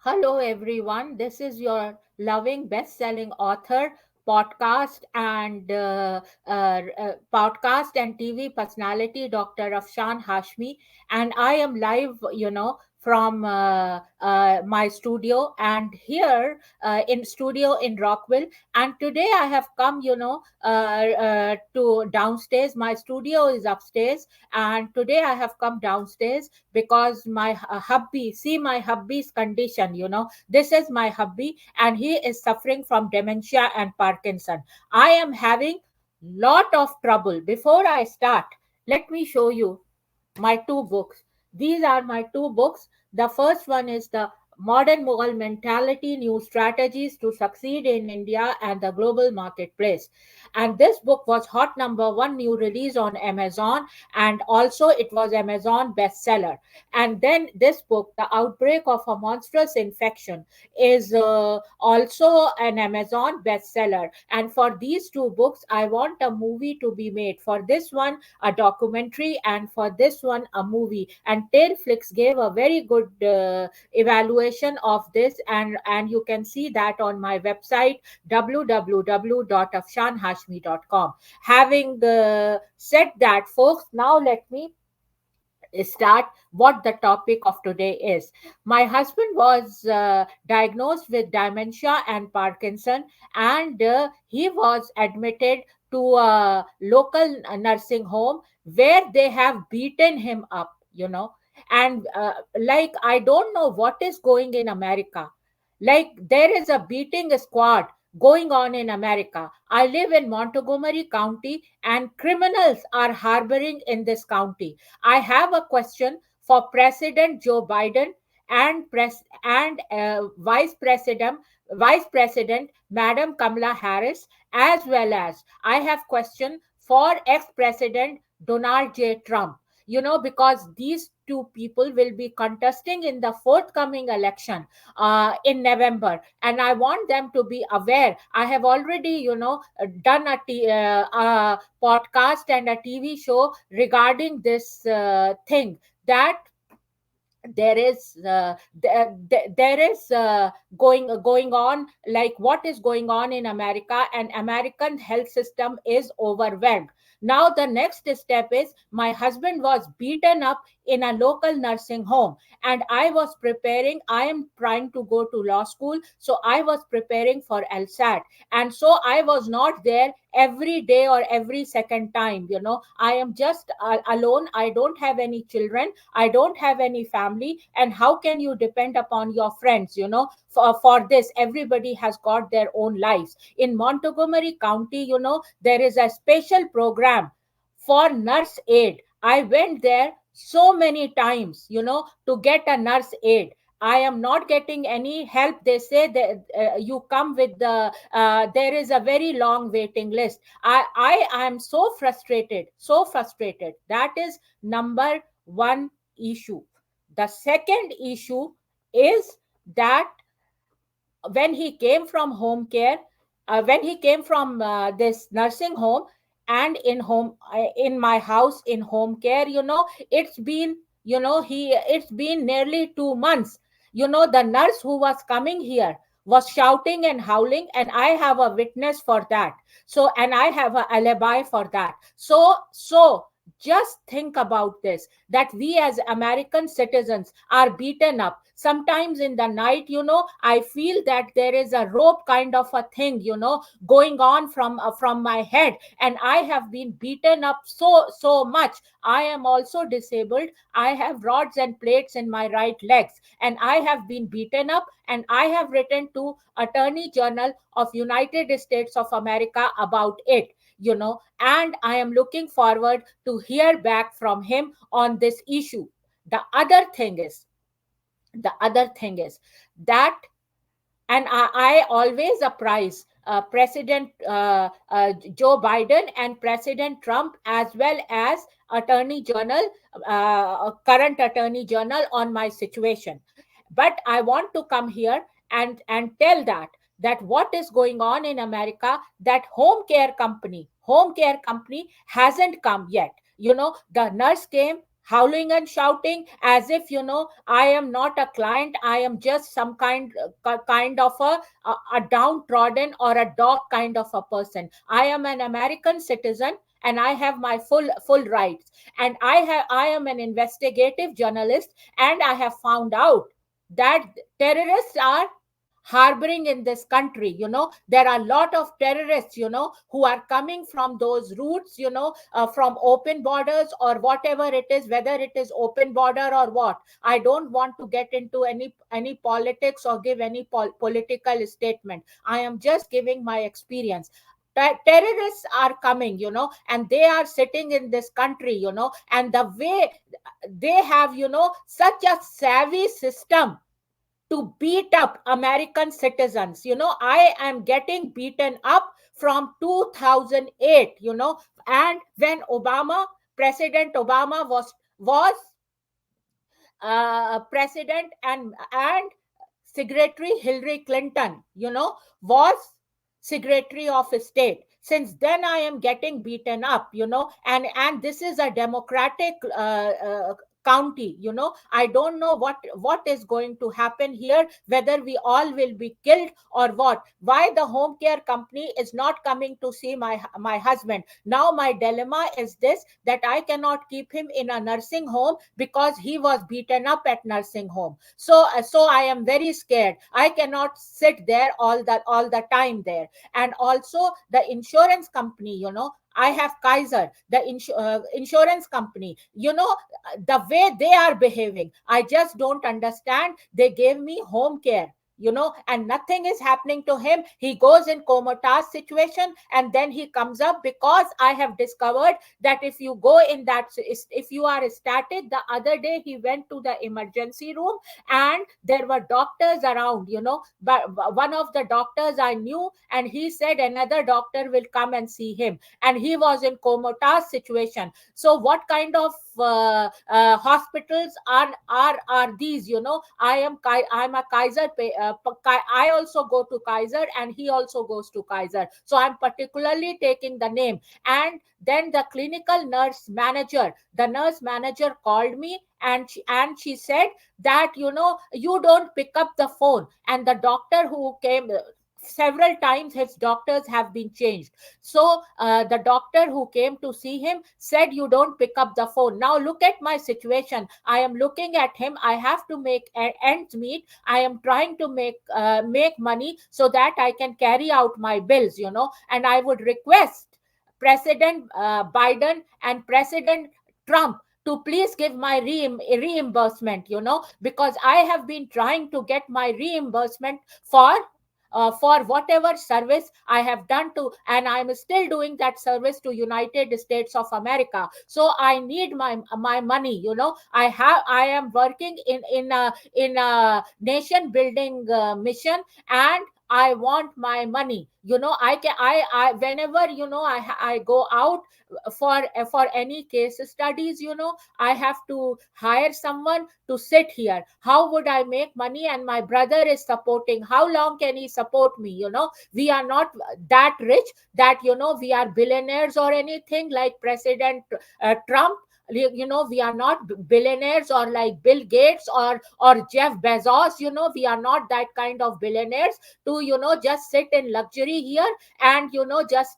Hello, everyone. This is your loving, best-selling author, podcast and TV personality, Dr. Afshan Hashmi, and I am live, from my studio and here in studio in Rockville. And today I have come, to downstairs. My studio is upstairs, and today I have come downstairs because my hubby, see my hubby's condition, this is my hubby and he is suffering from dementia and Parkinson. I am having lot of trouble. Before I start, let me show you my two books. These are my two books. The first one is the Modern Mughal Mentality, New Strategies to Succeed in India and the Global Marketplace. And this book was hot number one new release on Amazon, and also it was Amazon bestseller. And then this book, The Outbreak of a Monstrous Infection, is also an Amazon bestseller. And for these two books, I want a movie to be made. For this one, a documentary, and for this one a movie, and Tailflix gave a very good evaluation of this, and you can see that on my website www.afshanhashmi.com. Having said that, folks, now let me start what the topic of today is. My husband was diagnosed with dementia and Parkinson, and he was admitted to a local nursing home where they have beaten him up, And like, I don't know what is going in America. Like, there is a beating squad going on in America. I live in Montgomery County, and criminals are harboring in this county. I have a question for President Joe Biden and Vice President Madam Kamala Harris, as well as I have question for ex President Donald J. Trump. Because these two people will be contesting in the forthcoming election in November, and I want them to be aware. I have already, done a podcast and a TV show regarding this thing, that there is going on, like what is going on in America, and American health system is overwhelmed. Now the next step is, my husband was beaten up in a local nursing home, and I am trying to go to law school, so I was preparing for LSAT, and so I was not there every day or every second time. I am just alone. I don't have any children, I don't have any family, and how can you depend upon your friends? For this, everybody has got their own lives. In Montgomery County, there is a special program for nurse aid. I went there so many times, to get a nurse aid. I am not getting any help. They say that you come with the there is a very long waiting list. I am so frustrated. That is number one issue. The second issue is that when he came from home care, when he came from this nursing home, and in my house in home care, it's been, it's been nearly 2 months. The nurse who was coming here was shouting and howling, and I have a witness for that. So, and I have a alibi for that. So just think about this, that we as American citizens are beaten up. Sometimes in the night, I feel that there is a rope kind of a thing, going on from my head, and I have been beaten up so much. I am also disabled. I have rods and plates in my right legs, and I have been beaten up, and I have written to Attorney General of United States of America about it, and I am looking forward to hear back from him on this issue. The other thing is, that, and I always appraise President Joe Biden and President Trump, as well as Attorney General, current Attorney General, on my situation. But I want to come here and tell that what is going on in America, that home care company hasn't come yet. The nurse came, howling and shouting as if, I am not a client, I am just some kind of a downtrodden or a dog kind of a person. I am an American citizen, and I have my full rights. And I am an investigative journalist, and I have found out that terrorists are harboring in this country. There are a lot of terrorists, who are coming from those routes, from open borders or whatever it is, whether it is open border or what. I don't want to get into any politics or give any political statement. I am just giving my experience. Terrorists are coming, and they are sitting in this country, and the way they have, such a savvy system to beat up American citizens. I am getting beaten up from 2008, and when President Obama was president, and Secretary Hillary Clinton, was Secretary of State. Since then, I am getting beaten up, and this is a democratic county. I don't know what is going to happen here, whether we all will be killed or what. Why the home care company is not coming to see my husband? Now my dilemma is this, that I cannot keep him in a nursing home because he was beaten up at nursing home. So I am very scared. I cannot sit there all the time there. And also the insurance company, I have Kaiser, the insurance company, the way they are behaving, I just don't understand. They gave me home care, and nothing is happening to him. He goes in comatose situation, and then he comes up, because I have discovered that if you go in that, if you are static. The other day he went to the emergency room, and there were doctors around, but one of the doctors I knew, and he said another doctor will come and see him, and he was in comatose situation. So what kind of hospitals are these? I'm a Kaiser I also go to Kaiser, and he also goes to Kaiser, so I'm particularly taking the name. And then the nurse manager called me, and she said that, you don't pick up the phone. And the doctor who came, several times his doctors have been changed. So the doctor who came to see him said, you don't pick up the phone. Now look at my situation. I am looking at him. I have to make ends meet. I am trying to make money so that I can carry out my bills, and I would request President Biden and President Trump to please give my reimbursement, because I have been trying to get my reimbursement for whatever service I have done to, and I'm still doing that service to United States of America. So I need my money. I am working in a nation building mission, and I want my money. I whenever, I go out for any case studies, I have to hire someone to sit here. How would I make money? And my brother is supporting. How long can he support me? We are not that rich that, we are billionaires or anything like President Trump. We are not billionaires, or like Bill Gates or Jeff Bezos. We are not that kind of billionaires to, just sit in luxury here and, just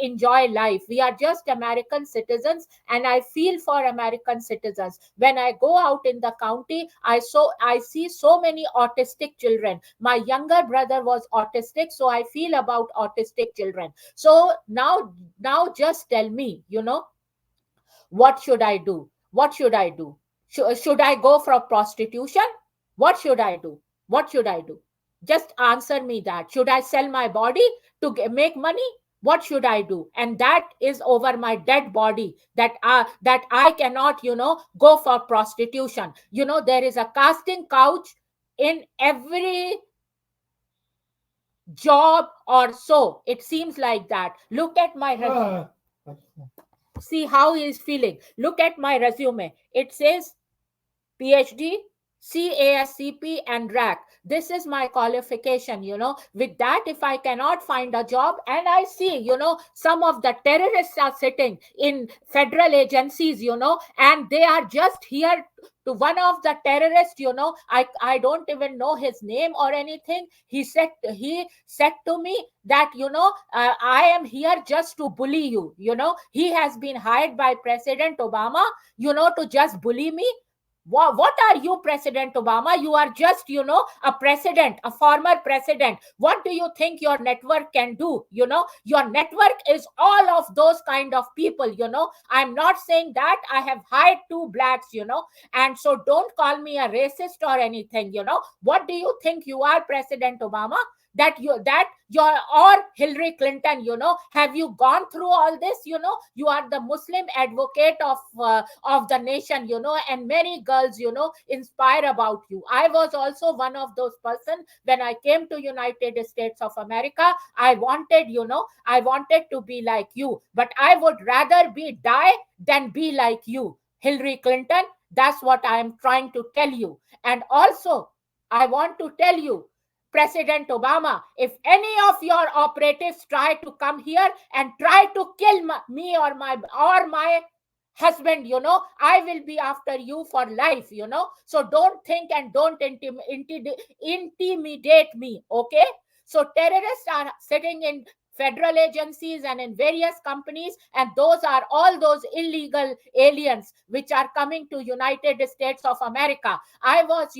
enjoy life. We are just American citizens, and I feel for American citizens. When I go out in the county, I see so many autistic children. My younger brother was autistic, so I feel about autistic children. So now just tell me, what should I do? What should I do? Should I go for prostitution? What should I do? What should I do? Just answer me that. Should I sell my body to make money? What should I do? And that is over my dead body, that I cannot, go for prostitution. There is a casting couch in every job, or so it seems like that. Look at my see how he is feeling. Look at my resume. It says PhD, CASCP and RAC. This is my qualification, With that, if I cannot find a job, and I see, some of the terrorists are sitting in federal agencies, and they are just here to one of the terrorists, I don't even know his name or anything. He said to me that, I am here just to bully you. He has been hired by President Obama, to just bully me. What are you, President Obama? You are just, a president, a former president. What do you think your network can do? Your network is all of those kind of people. I'm not saying that. I have hired two blacks, and so don't call me a racist or anything. What do you think you are, President Obama? That or Hillary Clinton, have you gone through all this? You are the Muslim advocate of the nation, and many girls, inspire about you. I was also one of those person. When I came to United States of America, I wanted to be like you, but I would rather be die than be like you, Hillary Clinton. That's what I am trying to tell you. And also, I want to tell you, President Obama, if any of your operatives try to come here and try to kill me or my husband, I will be after you for life. So don't think and don't intimidate me, okay? So terrorists are sitting in federal agencies and in various companies, and those are all those illegal aliens which are coming to United States of America. I was,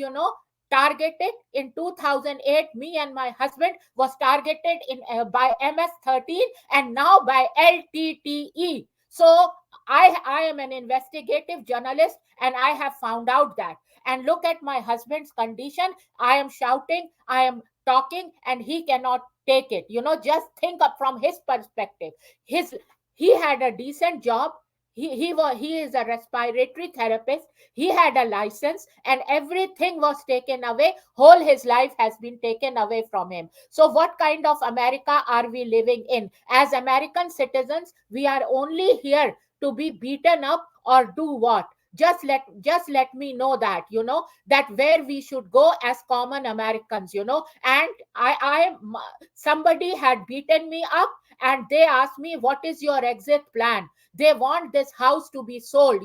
targeted in 2008. Me and my husband was targeted in by MS-13 and now by LTTE. So I am an investigative journalist, and I have found out that. And look at my husband's condition. I am shouting, I am talking, and he cannot take it. Just think up from his perspective. He had a decent job. He is a respiratory therapist. He had a license, and everything was taken away. Whole his life has been taken away from him. So what kind of America are we living in? As American citizens, we are only here to be beaten up or do what? Just let me know that, that where we should go as common Americans. And I somebody had beaten me up, and they asked me, what is your exit plan? They want this house to be sold,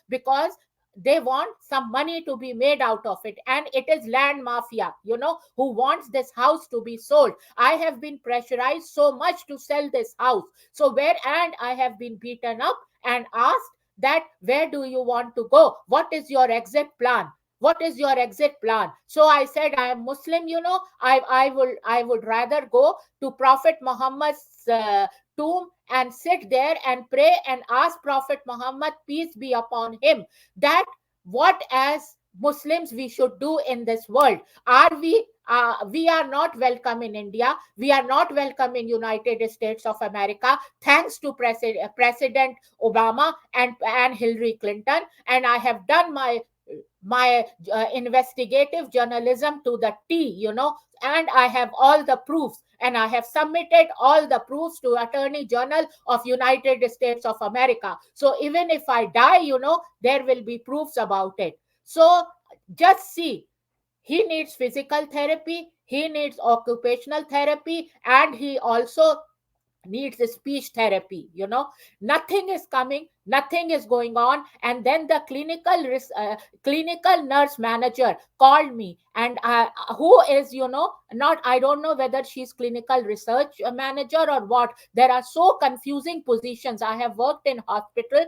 because they want some money to be made out of it, and it is land mafia, who wants this house to be sold. I have been pressurized so much to sell this house. So where, and I have been beaten up and asked that, where do you want to go? What is your exit plan? What is your exit plan? So I said, I am Muslim. I would rather go to Prophet Muhammad's tomb and sit there and pray and ask Prophet Muhammad, peace be upon him, that what as Muslims we should do in this world. We are not welcome in India. We are not welcome in United States of America, thanks to President Obama and Hillary Clinton. And I have done my investigative journalism to the T, and I have all the proofs, and I have submitted all the proofs to Attorney General of United States of America. So even if I die, there will be proofs about it. So just see, he needs physical therapy, he needs occupational therapy, and he also needs speech therapy. Nothing is coming, nothing is going on. And then the clinical nurse manager called me, and who is, not, I don't know whether she's clinical research manager or what. There are so confusing positions. I have worked in hospital,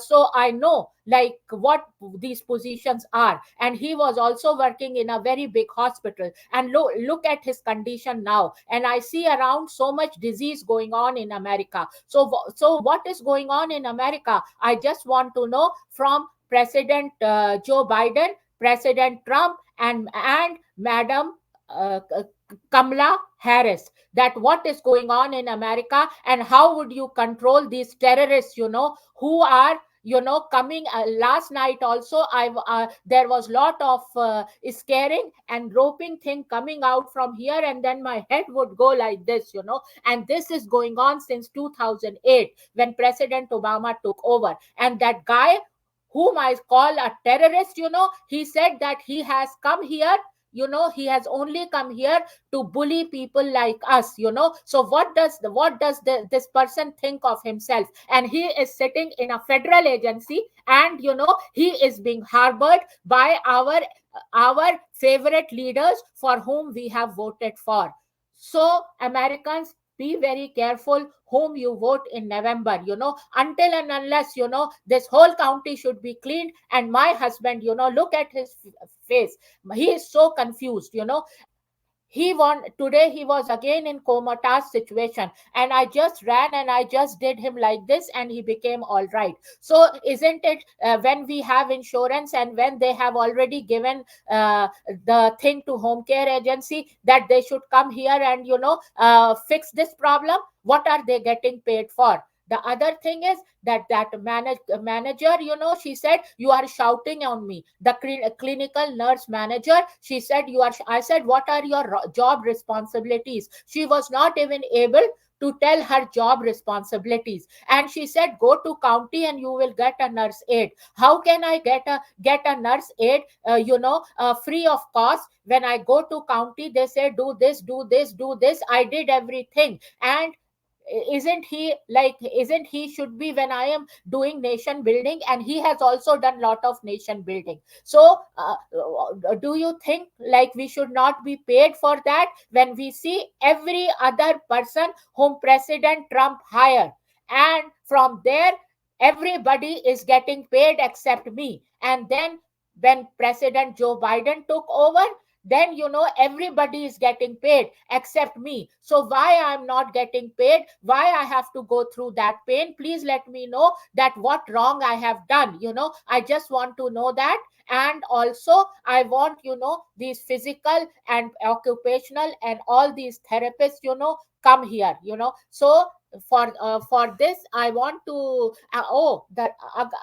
so I know like what these positions are. And he was also working in a very big hospital, and look at his condition now. And I see around so much disease going on in America. So what is going on in America? I just want to know from President Joe Biden, President Trump, and Madam Kamala Harris, that what is going on in America, and how would you control these terrorists, who are, coming. Last night also, there was lot of scaring and roping thing coming out from here, and then my head would go like this. And this is going on since 2008, when President Obama took over. And that guy whom I call a terrorist, he said that he has come here, he has only come here to bully people like us, so this person think of himself? And he is sitting in a federal agency, and he is being harbored by our favorite leaders for whom we have voted for. So Americans, be very careful whom you vote in November, until and unless, this whole county should be cleaned. And my husband, look at his face. He is so confused, today he was again in comatose situation, and I just ran and I just did him like this, and he became all right. So isn't it, when we have insurance and when they have already given the thing to home care agency that they should come here and fix this problem, what are they getting paid for? The other thing is manager, she said, you are shouting on me. The clinical nurse manager, she said, I said, what are your job responsibilities? She was not even able to tell her job responsibilities, and she said, go to county and you will get a nurse aid. How can I get a nurse aid, free of cost? When I go to county, they say, do this, do this, do this. I did everything. And isn't he should be, when I am doing nation building, and he has also done lot of nation building. So do you think like we should not be paid for that, when we see every other person whom President Trump hired, and from there everybody is getting paid except me? And then when President Joe Biden took over, then everybody is getting paid except me. So why I'm not getting paid? Why I have to go through that pain? Please let me know that what wrong I have done. I just want to know that. And also I want these physical and occupational and all these therapists come here. So for this I want to the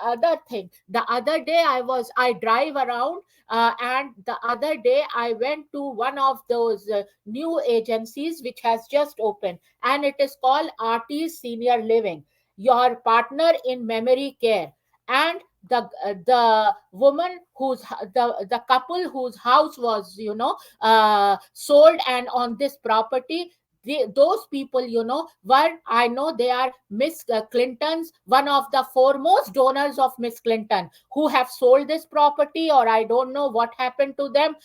other thing, the other day I drive around, and the other day I went to one of those new agencies which has just opened, and it is called Artie's Senior Living, your partner in memory care. And the woman the couple whose house was sold and on this property, those people were, I know they are Miss Clinton's, one of the foremost donors of Miss Clinton, who have sold this property, or I don't know what happened to them.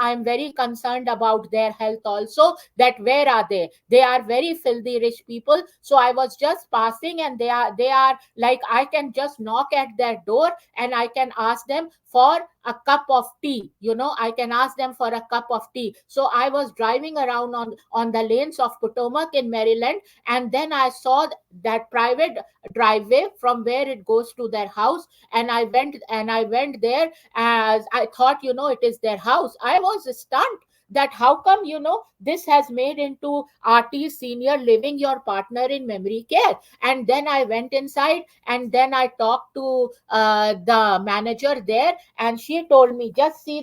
I'm very concerned about their health also, that where are they? They are very filthy rich people. So I was just passing, and they are like, I can just knock at their door and I can ask them for a cup of tea. I can ask them for a cup of tea. So I was driving around on the lanes of Potomac in Maryland, and then I saw that private driveway from where it goes to their house, and I went there, as I thought it is their house. I was stunned that how come this has made into RT Senior Living, your partner in memory care. And then I went inside, and then I talked to the manager there, and she told me, just see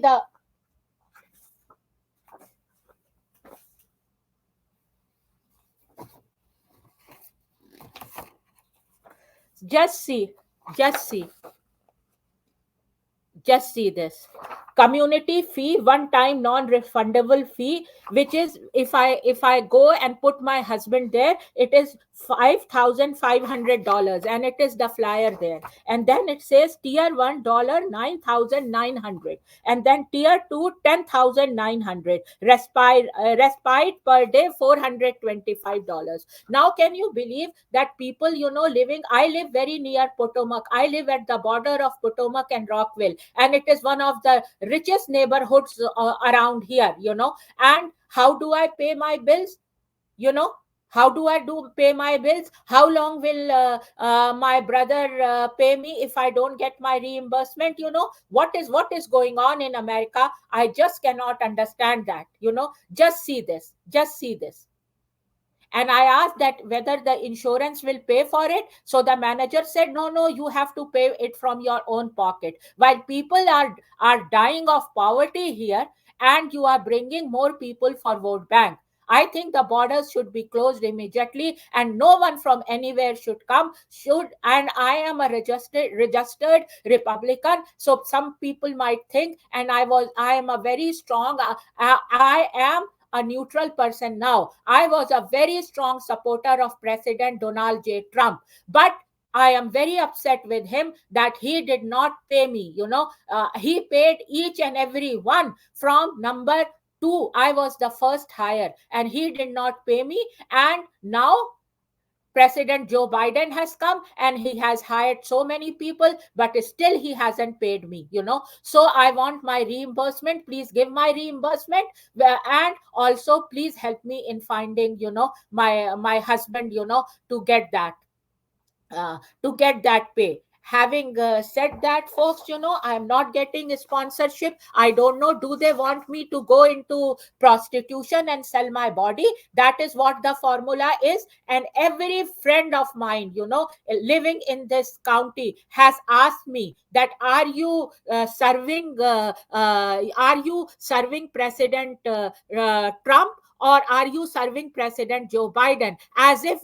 just see just see this community fee, one time non refundable fee, which is, if I go and put my husband there, it is $5,500, and it is the flyer there. And then it says tier 1 dollar 9,900, and then tier 2 10,900, respite per day $425. Now can you believe that people living, I live very near Potomac, I live at the border of Potomac and Rockville, and it is one of the richest neighborhoods around here. And how do I pay my bills? you know how do I do pay my bills? How long will my brother pay me if I don't get my reimbursement? What is going on in America? I just cannot understand that. Just see this. And I asked that whether the insurance will pay for it. So the manager said, no, no, you have to pay it from your own pocket. While people are dying of poverty here, and you are bringing more people for vote bank. I think the borders should be closed immediately, and no one from anywhere should come. Should And I am a registered Republican, so some people might think, and I am a very strong. I am a neutral person now. I was a very strong supporter of President Donald J. Trump, but I am very upset with him that he did not pay me. He paid each and every one from number two. I was the first hire, and he did not pay me. And now President Joe Biden has come and he has hired so many people, but still he hasn't paid me. So I want my reimbursement. Please give my reimbursement. And also please help me in finding, my husband, to get that pay. Having said that, folks, I am not getting a sponsorship. I don't know, do they want me to go into prostitution and sell my body? That is what the formula is. And every friend of mine, living in this county, has asked me that, are you serving President Trump, or are you serving President Joe Biden? As if,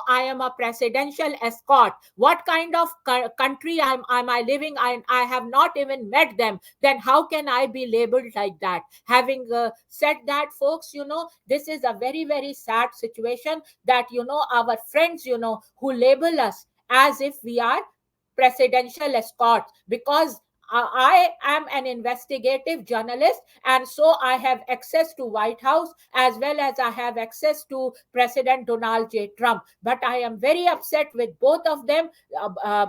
I am a presidential escort. What kind of country am I living? I have not even met them. Then how can I be labeled like that? Having said that, folks, this is a very, very sad situation that, our friends, who label us as if we are presidential escorts, because I am an investigative journalist, and so I have access to White House as well as I have access to President Donald J. Trump. But I am very upset with both of them,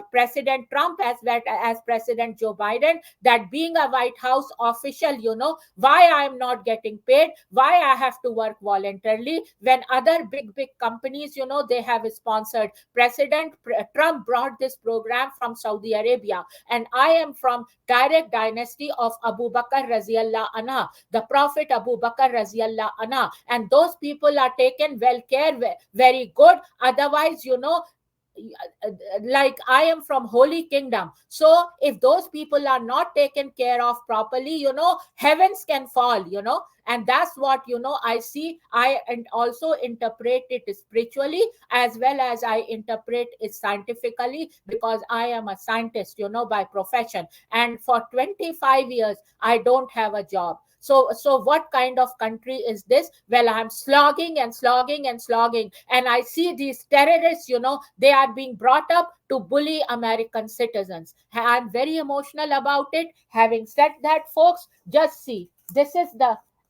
President Trump as well as President Joe Biden, that being a White House official, why I am not getting paid, why I have to work voluntarily when other big companies, they have sponsored. President Trump brought this program from Saudi Arabia, and I am from direct dynasty of Abu Bakr Raziallah Anha, the Prophet Abu Bakr Raziallah Anha, and those people are taken well care, very good. Otherwise, like I am from Holy Kingdom. So if those people are not taken care of properly, heavens can fall, and that's what, I see. I and also interpret it spiritually as well as I interpret it scientifically, because I am a scientist, by profession. And for 25 years, I don't have a job. So what kind of country is this? Well, I'm slogging and slogging and slogging, and I see these terrorists, they are being brought up to bully American citizens. I'm very emotional about it. Having said that, folks, just see, this is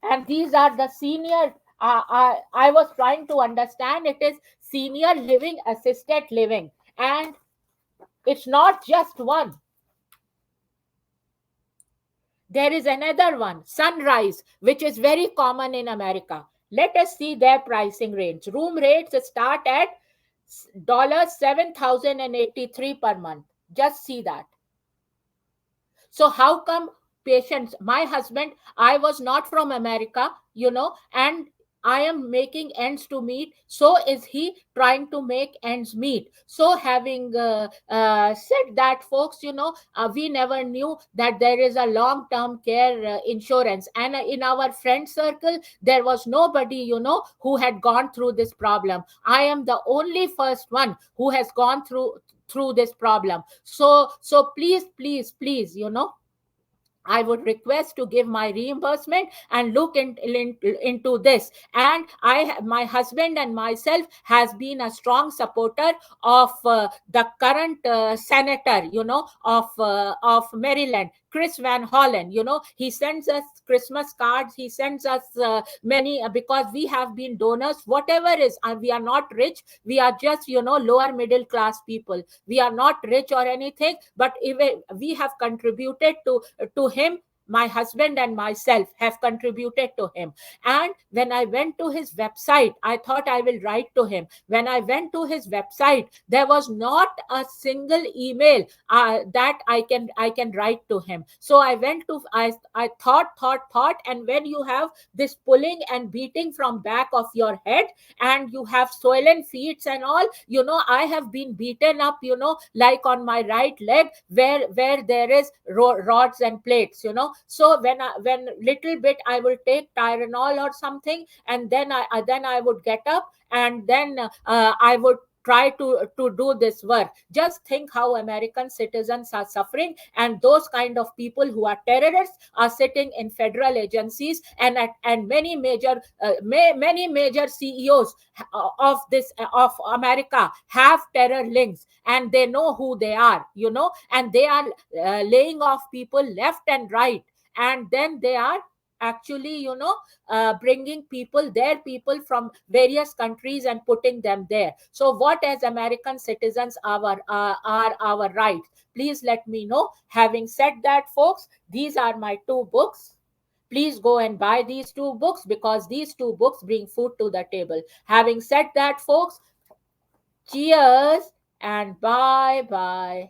and these are the senior, I was trying to understand, it is senior living, assisted living, and it's not just one. There is another one, Sunrise, which is very common in America. Let us see their pricing range. Room rates start at $7,083 per month. Just see that. So how come patients, my husband, I was not from America, and I am making ends to meet. So is he trying to make ends meet. So having said that, folks, we never knew that there is a long-term care insurance. And in our friend circle, there was nobody, who had gone through this problem. I am the only first one who has gone through this problem. So please, I would request to give my reimbursement and look into this. And my husband and myself has been a strong supporter of the current senator, of Maryland, Chris Van Hollen. He sends us Christmas cards. He sends us many, because we have been donors, whatever is. We are not rich. We are just, lower middle class people. We are not rich or anything, but even we have contributed to him. My husband and myself have contributed to him. And when I went to his website, I thought I will write to him. When I went to his website, there was not a single email that I can write to him. So I went to, I thought, and when you have this pulling and beating from back of your head, and you have swollen feet and all, I have been beaten up, like on my right leg, where there is rods and plates, So when little bit I will take Tylenol or something, and then I would get up, and then I would try to do this work. Just think how American citizens are suffering, and those kind of people who are terrorists are sitting in federal agencies, and many major CEOs of this of America have terror links, and they know who they are, and they are laying off people left and right, and then they are actually bringing their people from various countries and putting them there. So what, as American citizens, are our rights? Please let me know. Having said that, folks, these are my two books. Please go and buy these two books, because these two books bring food to the table. Having said that, folks, cheers and bye bye.